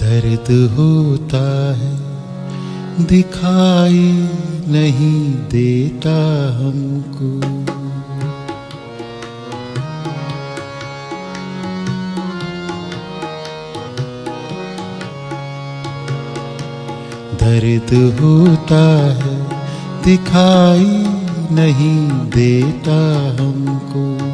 दर्द होता है दिखाई नहीं देता हमको। दर्द होता है दिखाई नहीं देता हमको।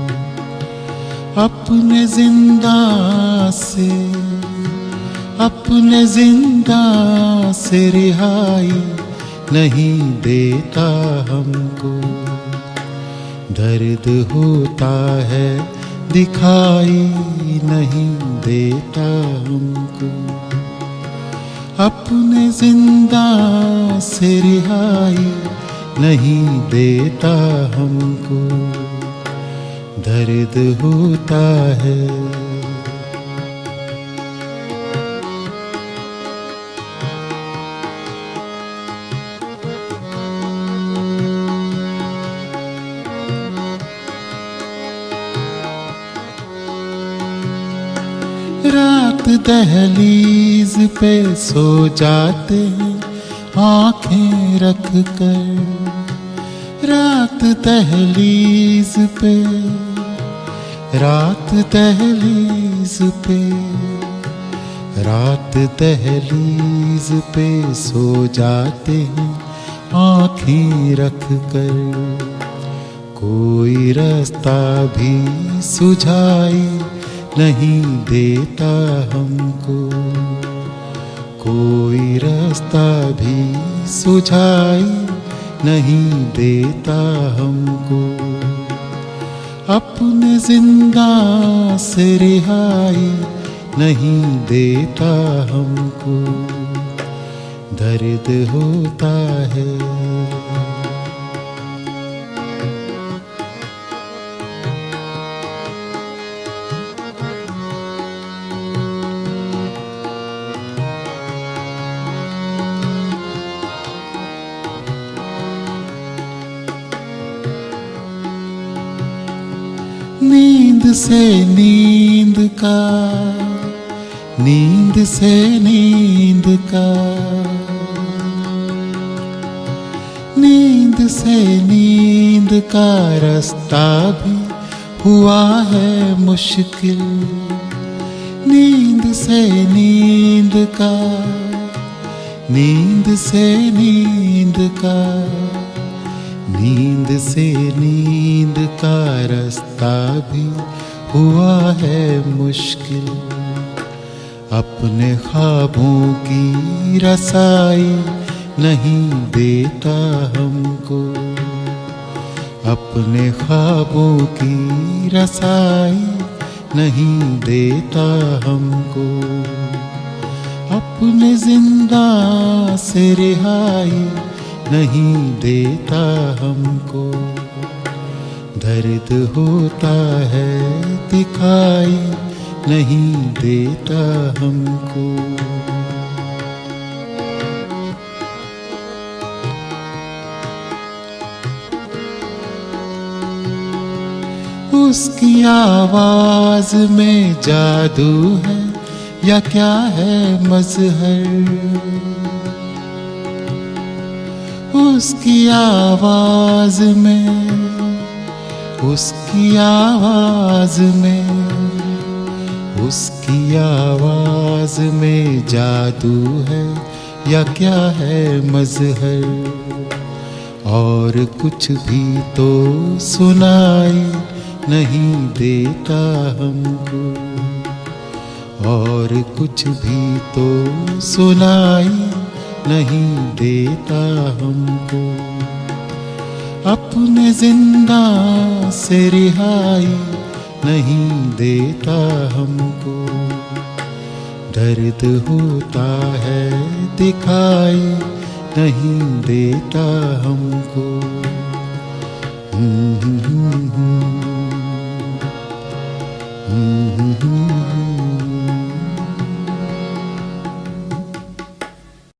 अपने जिंदा से रिहाई नहीं देता हमको। दर्द होता है दिखाई नहीं देता हमको। अपने जिंदा से रिहाई नहीं देता हमको। दर्द होता है। रात दहलीज पे सो जाते हैं आँखें रख कर। रात दहलीज पे रात दहलीज पे सो जाते हैं आँखें रख कर। कोई रास्ता भी सुझाई नहीं देता हमको। कोई रास्ता भी सुझाई नहीं देता हमको। अपने जिंदा से रिहाई नहीं देता हमको। दर्द होता है। नींद से नींद का, नींद से नींद का, नींद से नींद का रास्ता भी हुआ है मुश्किल। नींद से नींद का, नींद से नींद का, नींद से नींद का रास्ता भी हुआ है मुश्किल। अपने ख्वाबों की रसाई नहीं देता हमको। अपने ख्वाबों की रसाई नहीं देता हमको। अपने जिंदा से रिहाई नहीं देता हमको। दर्द होता है दिखाई नहीं देता हमको। उसकी आवाज में जादू है या क्या है मजहर। उसकी आवाज में, उसकी आवाज में, उसकी आवाज में जादू है या क्या है मजहर। और कुछ भी तो सुनाई नहीं देता हमको। और कुछ भी तो सुनाई नहीं देता हमको। अपने जिंदा से रिहाई नहीं देता हमको। दर्द होता है दिखाई नहीं देता हमको। हम्म।